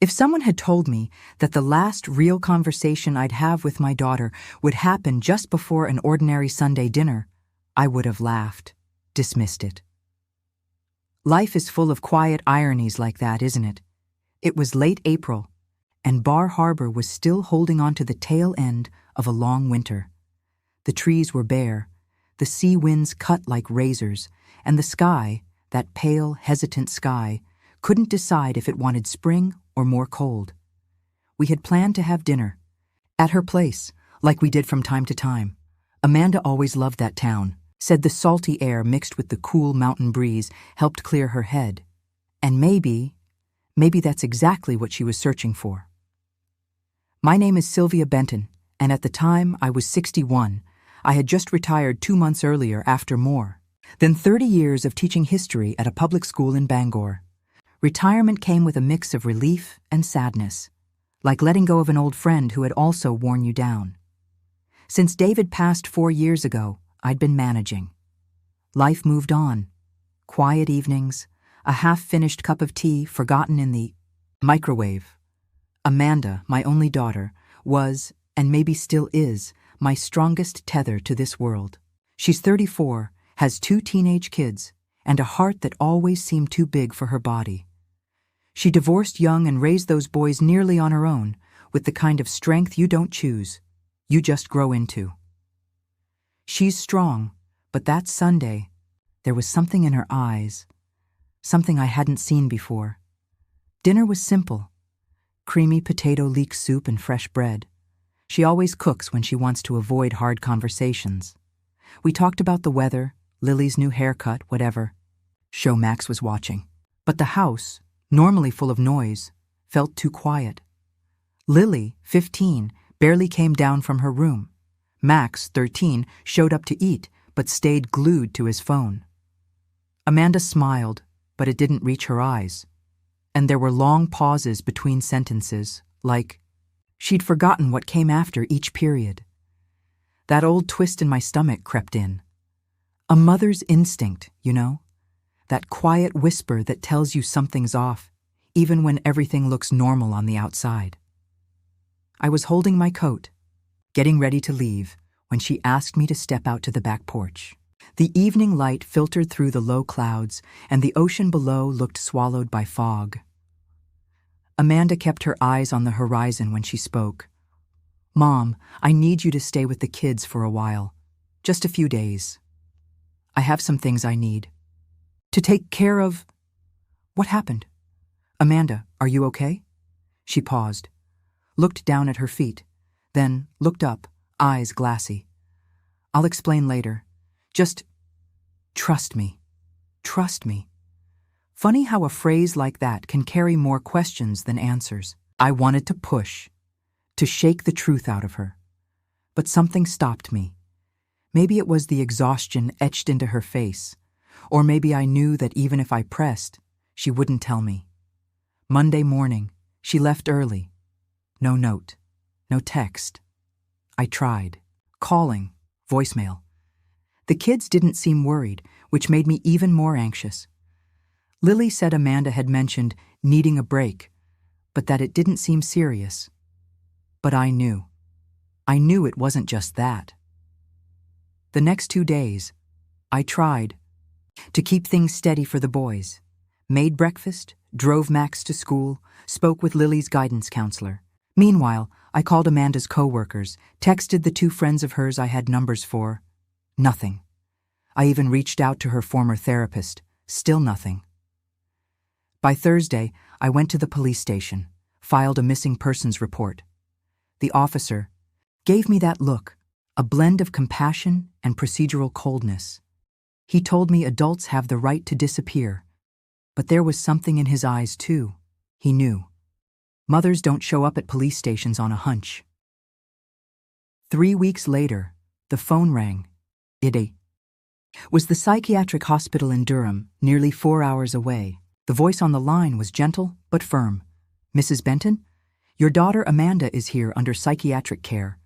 If someone had told me that the last real conversation I'd have with my daughter would happen just before an ordinary Sunday dinner, I would have laughed, dismissed it. Life is full of quiet ironies like that, isn't it? It was late April, and Bar Harbor was still holding on to the tail end of a long winter. The trees were bare, the sea winds cut like razors, and the sky, that pale, hesitant sky, couldn't decide if it wanted spring or more cold. We had planned to have dinner at her place, like we did from time to time. Amanda always loved that town, said the salty air mixed with the cool mountain breeze helped clear her head. And maybe that's exactly what she was searching for. My name is Sylvia Benton, and at the time I was 61. I had just retired 2 months earlier after more than 30 years of teaching history at a public school in Bangor. Retirement came with a mix of relief and sadness, like letting go of an old friend who had also worn you down. Since David passed 4 years ago, I'd been managing. Life moved on. Quiet evenings, a half-finished cup of tea forgotten in the microwave. Amanda, my only daughter, was, and maybe still is, my strongest tether to this world. She's 34, has 2 teenage kids, and a heart that always seemed too big for her body. She divorced young and raised those boys nearly on her own, with the kind of strength you don't choose, you just grow into. She's strong, but that Sunday, there was something in her eyes, something I hadn't seen before. Dinner was simple: creamy potato leek soup and fresh bread. She always cooks when she wants to avoid hard conversations. We talked about the weather, Lily's new haircut, whatever. Show Max was watching. But the house, normally full of noise, felt too quiet. Lily, 15, barely came down from her room. Max, 13, showed up to eat, but stayed glued to his phone. Amanda smiled, but it didn't reach her eyes. And there were long pauses between sentences, like she'd forgotten what came after each period. That old twist in my stomach crept in. A mother's instinct, you know? That quiet whisper that tells you something's off, even when everything looks normal on the outside. I was holding my coat, getting ready to leave, when she asked me to step out to the back porch. The evening light filtered through the low clouds, and the ocean below looked swallowed by fog. Amanda kept her eyes on the horizon when she spoke. "Mom, I need you to stay with the kids for a while. Just a few days. I have some things I need. To take care of..." What happened? "Amanda, are you okay?" She paused, looked down at her feet, then looked up, eyes glassy. "I'll explain later. Just trust me. Trust me." Funny how a phrase like that can carry more questions than answers. I wanted to push, to shake the truth out of her. But something stopped me. Maybe it was the exhaustion etched into her face, or maybe I knew that even if I pressed, she wouldn't tell me. Monday morning, she left early. No note, no text. I tried, calling, voicemail. The kids didn't seem worried, which made me even more anxious. Lily said Amanda had mentioned needing a break, but that it didn't seem serious. But I knew. I knew it wasn't just that. The next 2 days, I tried to keep things steady for the boys. Made breakfast, drove Max to school, spoke with Lily's guidance counselor. Meanwhile, I called Amanda's co-workers, texted the 2 friends of hers I had numbers for. Nothing. I even reached out to her former therapist. Still nothing. By Thursday, I went to the police station, filed a missing persons report. The officer gave me that look, a blend of compassion and procedural coldness. He told me adults have the right to disappear, but there was something in his eyes too. He knew. Mothers don't show up at police stations on a hunch. 3 weeks later, the phone rang. It was the psychiatric hospital in Durham, nearly 4 hours away. The voice on the line was gentle but firm. "Mrs. Benton, your daughter Amanda is here under psychiatric care.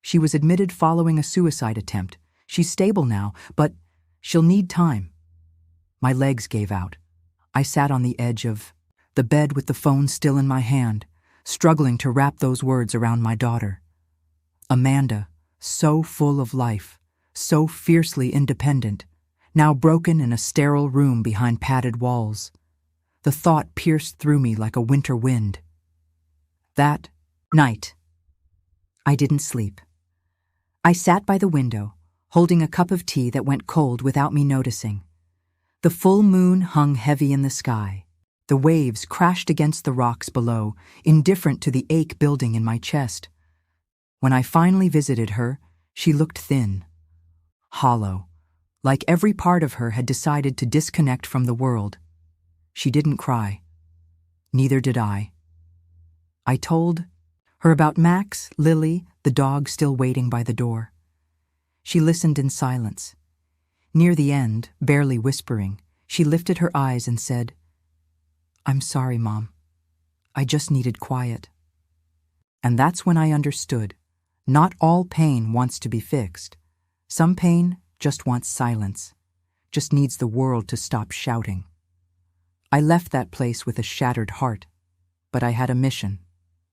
She was admitted following a suicide attempt. She's stable now, but she'll need time." My legs gave out. I sat on the edge of the bed with the phone still in my hand, struggling to wrap those words around my daughter. Amanda, so full of life, so fiercely independent, now broken in a sterile room behind padded walls. The thought pierced through me like a winter wind. That night, I didn't sleep. I sat by the window, holding a cup of tea that went cold without me noticing. The full moon hung heavy in the sky. The waves crashed against the rocks below, indifferent to the ache building in my chest. When I finally visited her, she looked thin, hollow, like every part of her had decided to disconnect from the world. She didn't cry. Neither did I. I told her about Max, Lily, the dog still waiting by the door. She listened in silence. Near the end, barely whispering, she lifted her eyes and said, "I'm sorry, Mom. I just needed quiet." And that's when I understood. Not all pain wants to be fixed. Some pain just wants silence, just needs the world to stop shouting. I left that place with a shattered heart, but I had a mission: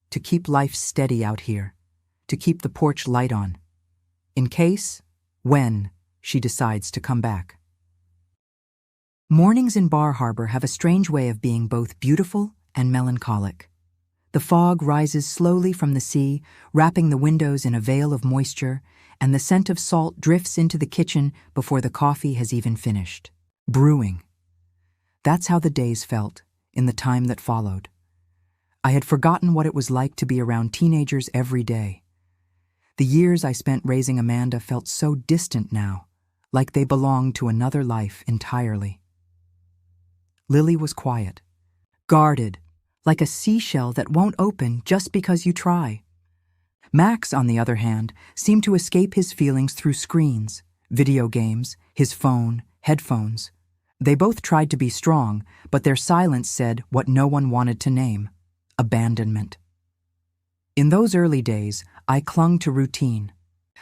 to keep life steady out here, to keep the porch light on, in case, when, she decides to come back. Mornings in Bar Harbor have a strange way of being both beautiful and melancholic. The fog rises slowly from the sea, wrapping the windows in a veil of moisture, and the scent of salt drifts into the kitchen before the coffee has even finished. Brewing. That's how the days felt, in the time that followed. I had forgotten what it was like to be around teenagers every day. The years I spent raising Amanda felt so distant now, like they belonged to another life entirely. Lily was quiet, guarded, like a seashell that won't open just because you try. Max, on the other hand, seemed to escape his feelings through screens, video games, his phone, headphones. They both tried to be strong, but their silence said what no one wanted to name: abandonment. In those early days, I clung to routine.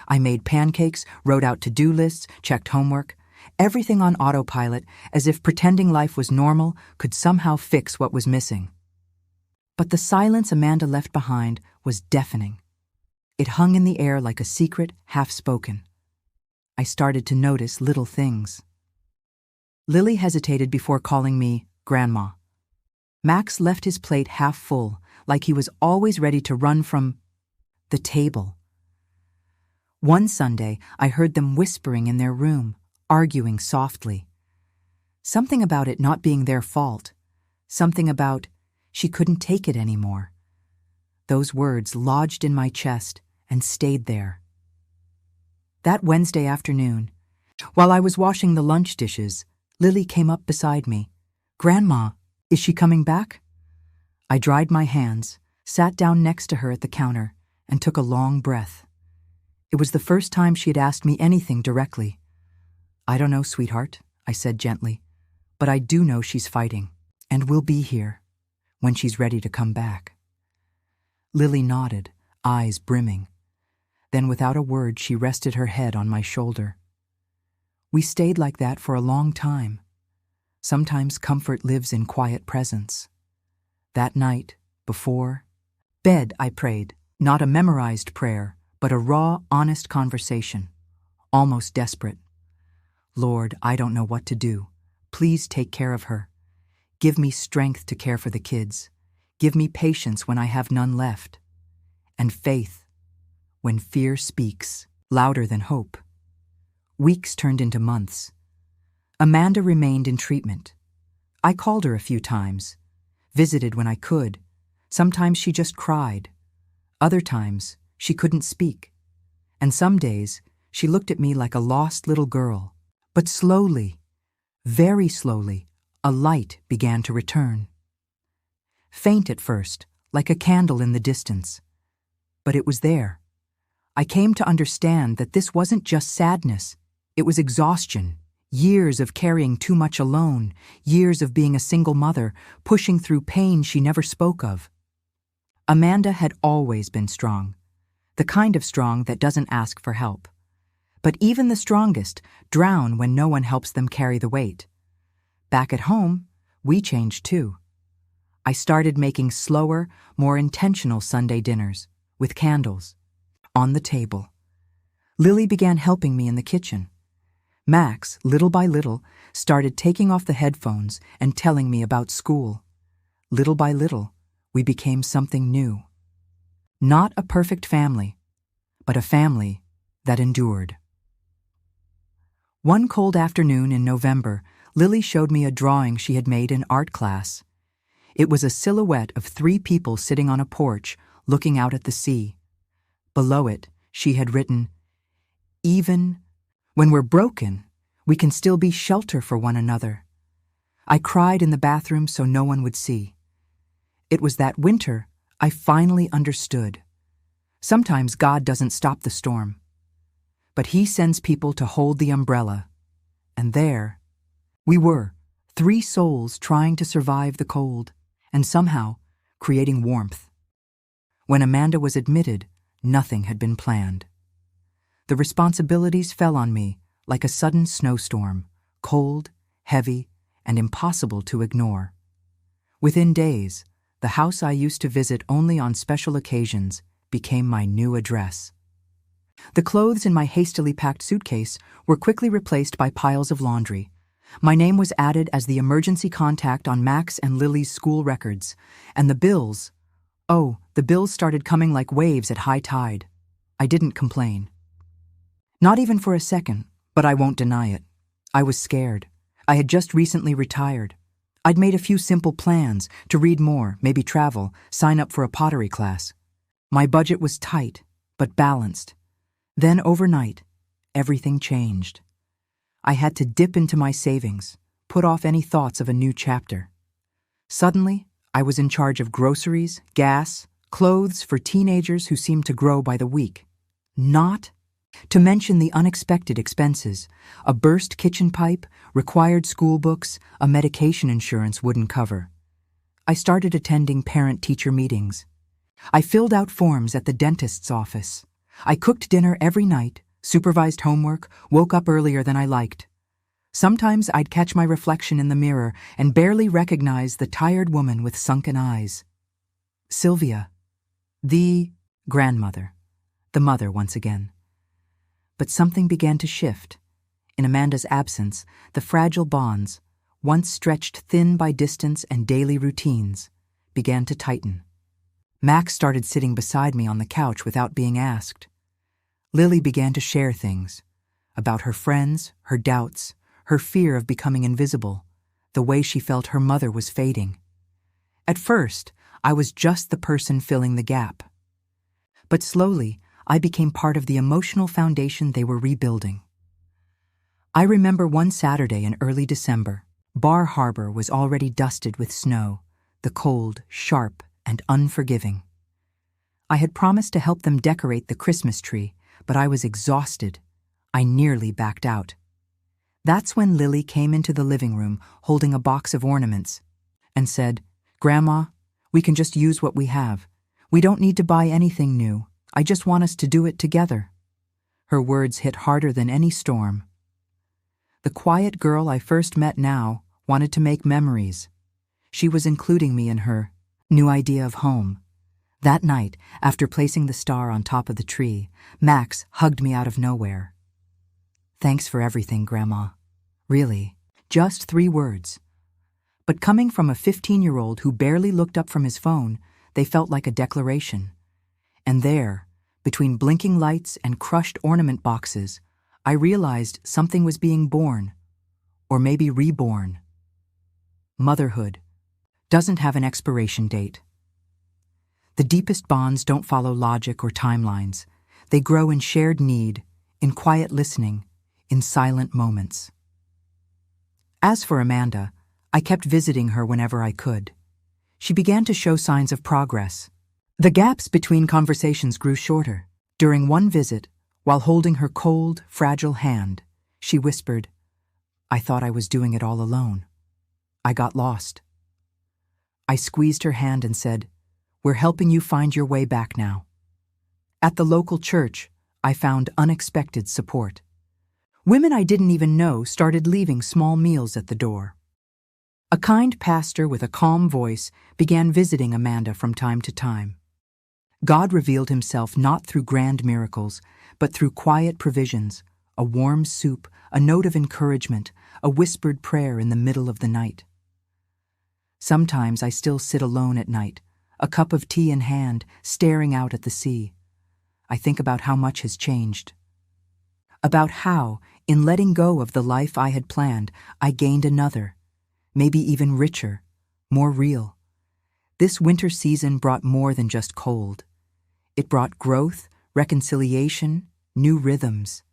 I made pancakes, wrote out to-do lists, checked homework, everything on autopilot, as if pretending life was normal could somehow fix what was missing. But the silence Amanda left behind was deafening. It hung in the air like a secret, half-spoken. I started to notice little things. Lily hesitated before calling me Grandma. Max left his plate half full, like he was always ready to run from the table. One Sunday, I heard them whispering in their room, arguing softly. Something about it not being their fault. Something about she couldn't take it anymore. Those words lodged in my chest and stayed there. That Wednesday afternoon, while I was washing the lunch dishes, Lily came up beside me. "Grandma, is she coming back?" I dried my hands, sat down next to her at the counter, and took a long breath. It was the first time she had asked me anything directly. "I don't know, sweetheart," I said gently, "but I do know she's fighting, and we'll be here when she's ready to come back." Lily nodded, eyes brimming. Then without a word, she rested her head on my shoulder. We stayed like that for a long time. Sometimes comfort lives in quiet presence. That night, before bed, I prayed, not a memorized prayer, but a raw, honest conversation, almost desperate. "Lord, I don't know what to do. Please take care of her. Give me strength to care for the kids. Give me patience when I have none left. And faith when fear speaks louder than hope." Weeks turned into months. Amanda remained in treatment. I called her a few times, visited when I could. Sometimes she just cried. Other times, she couldn't speak. And some days, she looked at me like a lost little girl. But slowly, very slowly, a light began to return. Faint at first, like a candle in the distance. But it was there. I came to understand that this wasn't just sadness. It was exhaustion. Years of carrying too much alone, years of being a single mother, pushing through pain she never spoke of. Amanda had always been strong, the kind of strong that doesn't ask for help. But even the strongest drown when no one helps them carry the weight. Back at home, we changed too. I started making slower, more intentional Sunday dinners, with candles, on the table. Lily began helping me in the kitchen. Max, little by little, started taking off the headphones and telling me about school. Little by little, we became something new. Not a perfect family, but a family that endured. One cold afternoon in November, Lily showed me a drawing she had made in art class. It was a silhouette of 3 people sitting on a porch, looking out at the sea. Below it, she had written, "Even when we're broken, we can still be shelter for one another." I cried in the bathroom so no one would see. It was that winter I finally understood. Sometimes God doesn't stop the storm, but He sends people to hold the umbrella. And there we were, 3 souls trying to survive the cold, and somehow creating warmth. When Amanda was admitted, nothing had been planned. The responsibilities fell on me like a sudden snowstorm, cold, heavy, and impossible to ignore. Within days, the house I used to visit only on special occasions became my new address. The clothes in my hastily packed suitcase were quickly replaced by piles of laundry. My name was added as the emergency contact on Max and Lily's school records, and the bills started coming like waves at high tide. I didn't complain. Not even for a second, but I won't deny it. I was scared. I had just recently retired. I'd made a few simple plans to read more, maybe travel, sign up for a pottery class. My budget was tight, but balanced. Then overnight, everything changed. I had to dip into my savings, put off any thoughts of a new chapter. Suddenly, I was in charge of groceries, gas, clothes for teenagers who seemed to grow by the week. Not to mention the unexpected expenses: a burst kitchen pipe, required school books, a medication insurance wouldn't cover. I started attending parent-teacher meetings. I filled out forms at the dentist's office. I cooked dinner every night, supervised homework, woke up earlier than I liked. Sometimes I'd catch my reflection in the mirror and barely recognize the tired woman with sunken eyes. Sylvia, the grandmother, the mother once again. But something began to shift. In Amanda's absence, the fragile bonds, once stretched thin by distance and daily routines, began to tighten. Max started sitting beside me on the couch without being asked. Lily began to share things about her friends, her doubts, her fear of becoming invisible, the way she felt her mother was fading. At first, I was just the person filling the gap. But slowly, I became part of the emotional foundation they were rebuilding. I remember one Saturday in early December. Bar Harbor was already dusted with snow, the cold, sharp, and unforgiving. I had promised to help them decorate the Christmas tree, but I was exhausted. I nearly backed out. That's when Lily came into the living room holding a box of ornaments and said, "Grandma, we can just use what we have. We don't need to buy anything new. I just want us to do it together." Her words hit harder than any storm. The quiet girl I first met now wanted to make memories. She was including me in her new idea of home. That night, after placing the star on top of the tree, Max hugged me out of nowhere. "Thanks for everything, Grandma." Really, just 3 words. But coming from a 15-year-old who barely looked up from his phone, they felt like a declaration. And there, between blinking lights and crushed ornament boxes, I realized something was being born, or maybe reborn. Motherhood doesn't have an expiration date. The deepest bonds don't follow logic or timelines. They grow in shared need, in quiet listening, in silent moments. As for Amanda, I kept visiting her whenever I could. She began to show signs of progress. The gaps between conversations grew shorter. During one visit, while holding her cold, fragile hand, she whispered, "I thought I was doing it all alone. I got lost." I squeezed her hand and said, "We're helping you find your way back now." At the local church, I found unexpected support. Women I didn't even know started leaving small meals at the door. A kind pastor with a calm voice began visiting Amanda from time to time. God revealed himself not through grand miracles, but through quiet provisions, a warm soup, a note of encouragement, a whispered prayer in the middle of the night. Sometimes I still sit alone at night, a cup of tea in hand, staring out at the sea. I think about how much has changed. About how, in letting go of the life I had planned, I gained another, maybe even richer, more real. This winter season brought more than just cold. It brought growth, reconciliation, new rhythms.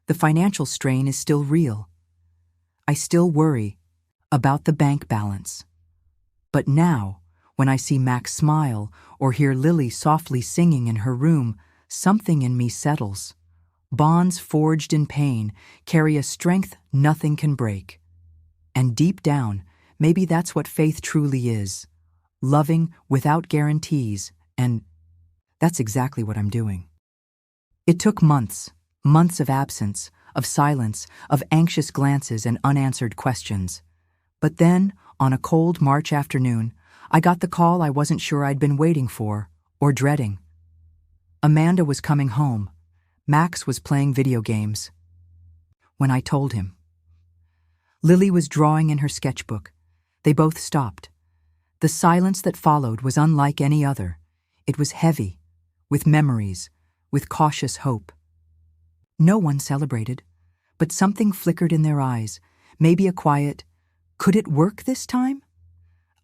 The financial strain is still real. I still worry about the bank balance. But now, when I see Max smile or hear Lily softly singing in her room, something in me settles. Bonds forged in pain carry a strength nothing can break. And deep down, maybe that's what faith truly is. Loving without guarantees, and that's exactly what I'm doing. It took months of absence, of silence, of anxious glances and unanswered questions. But then, on a cold March afternoon, I got the call I wasn't sure I'd been waiting for, or dreading. Amanda was coming home. Max was playing video games. When I told him. Lily was drawing in her sketchbook. They both stopped. The silence that followed was unlike any other. It was heavy, with memories, with cautious hope. No one celebrated, but something flickered in their eyes, maybe a quiet, "Could it work this time?"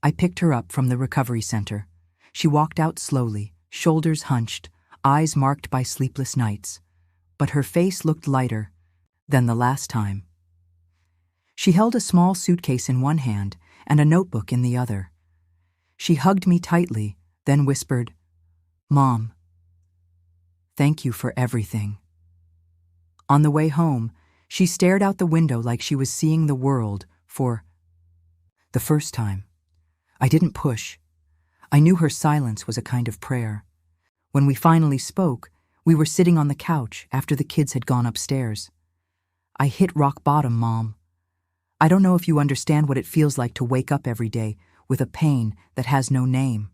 I picked her up from the recovery center. She walked out slowly, shoulders hunched, eyes marked by sleepless nights, but her face looked lighter than the last time. She held a small suitcase in one hand and a notebook in the other. She hugged me tightly, then whispered, "Mom, thank you for everything." On the way home, she stared out the window like she was seeing the world for the first time. I didn't push. I knew her silence was a kind of prayer. When we finally spoke, we were sitting on the couch after the kids had gone upstairs. "I hit rock bottom, Mom. I don't know if you understand what it feels like to wake up every day with a pain that has no name,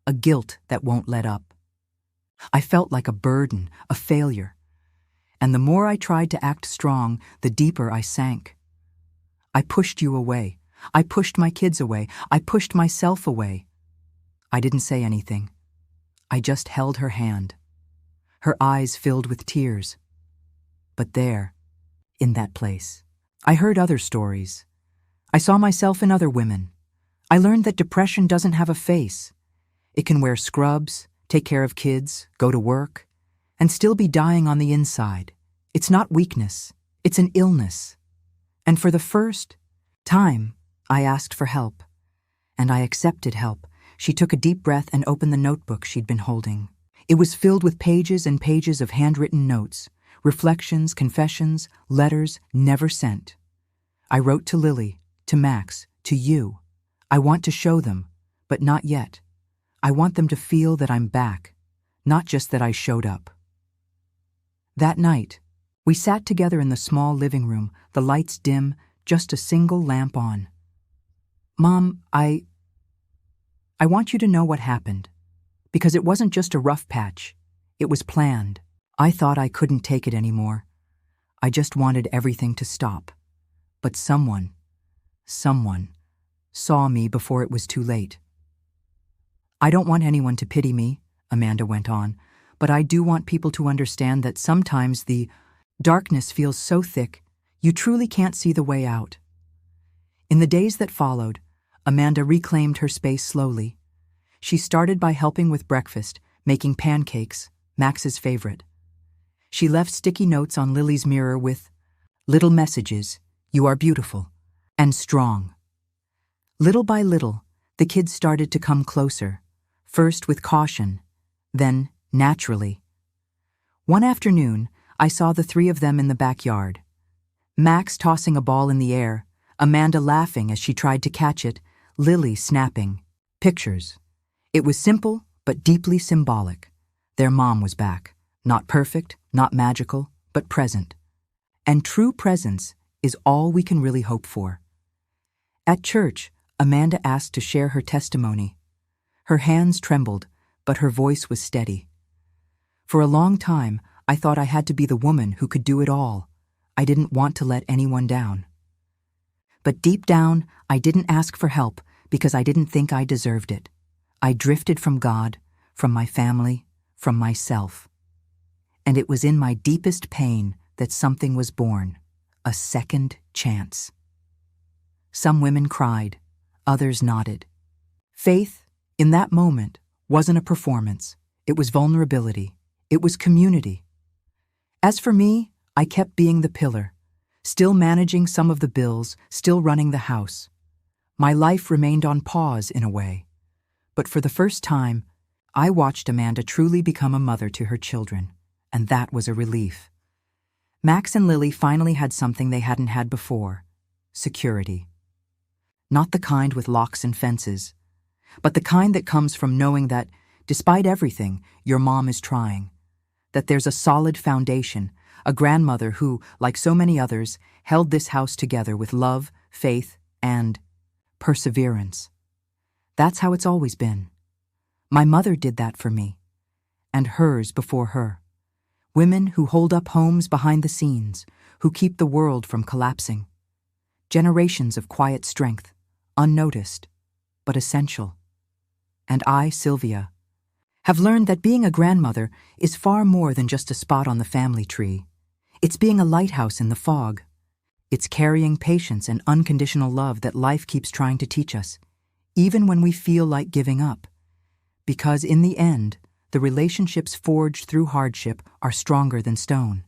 a guilt that won't let up. I felt like a burden, a failure. And the more I tried to act strong, the deeper I sank. I pushed you away. I pushed my kids away. I pushed myself away." I didn't say anything. I just held her hand. Her eyes filled with tears. But there, in that place, I heard other stories. I saw myself in other women. I learned that depression doesn't have a face. It can wear scrubs, take care of kids, go to work, and still be dying on the inside. It's not weakness. It's an illness. And for the first time, I asked for help. And I accepted help. She took a deep breath and opened the notebook she'd been holding. It was filled with pages and pages of handwritten notes, reflections, confessions, letters never sent. I wrote to Lily, to Max, to you. I want to show them, but not yet. I want them to feel that I'm back, not just that I showed up. That night, we sat together in the small living room, the lights dim, just a single lamp on. "Mom, I want you to know what happened, because it wasn't just a rough patch. It was planned. I thought I couldn't take it anymore. I just wanted everything to stop. But someone saw me before it was too late. I don't want anyone to pity me," Amanda went on, "but I do want people to understand that sometimes the darkness feels so thick, you truly can't see the way out." In the days that followed, Amanda reclaimed her space slowly. She started by helping with breakfast, making pancakes, Max's favorite. She left sticky notes on Lily's mirror with little messages, "You are beautiful," and "strong." Little by little, the kids started to come closer, first with caution, then naturally. One afternoon, I saw the three of them in the backyard. Max tossing a ball in the air, Amanda laughing as she tried to catch it, Lily snapping pictures. It was simple, but deeply symbolic. Their mom was back. Not perfect, not magical, but present. And true presence is all we can really hope for. At church, Amanda asked to share her testimony. Her hands trembled, but her voice was steady. For a long time, I thought I had to be the woman who could do it all. I didn't want to let anyone down. But deep down, I didn't ask for help because I didn't think I deserved it. I drifted from God, from my family, from myself. And it was in my deepest pain that something was born, a second chance. Some women cried, others nodded. Faith, in that moment, wasn't a performance. It was vulnerability. It was community. As for me, I kept being the pillar, still managing some of the bills, still running the house. My life remained on pause in a way. But for the first time, I watched Amanda truly become a mother to her children, and that was a relief. Max and Lily finally had something they hadn't had before: security. Not the kind with locks and fences, but the kind that comes from knowing that, despite everything, your mom is trying. That there's a solid foundation, a grandmother who, like so many others, held this house together with love, faith, and perseverance. That's how it's always been. My mother did that for me, and hers before her. Women who hold up homes behind the scenes, who keep the world from collapsing. Generations of quiet strength, unnoticed, but essential. And I, Sylvia, have learned that being a grandmother is far more than just a spot on the family tree. It's being a lighthouse in the fog. It's carrying patience and unconditional love that life keeps trying to teach us, even when we feel like giving up. Because in the end, the relationships forged through hardship are stronger than stone.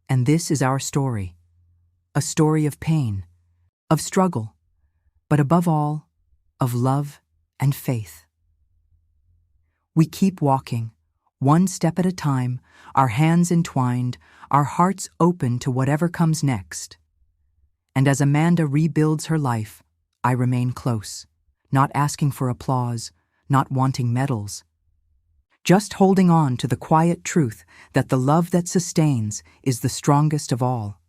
And this is our story. A story of pain, of struggle, but above all, of love and faith. We keep walking, one step at a time, our hands entwined, our hearts open to whatever comes next. And as Amanda rebuilds her life, I remain close, not asking for applause, not wanting medals. Just holding on to the quiet truth that the love that sustains is the strongest of all.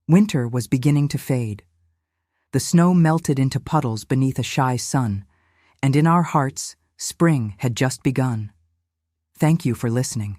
Winter was beginning to fade. The snow melted into puddles beneath a shy sun, and in our hearts, spring had just begun. Thank you for listening.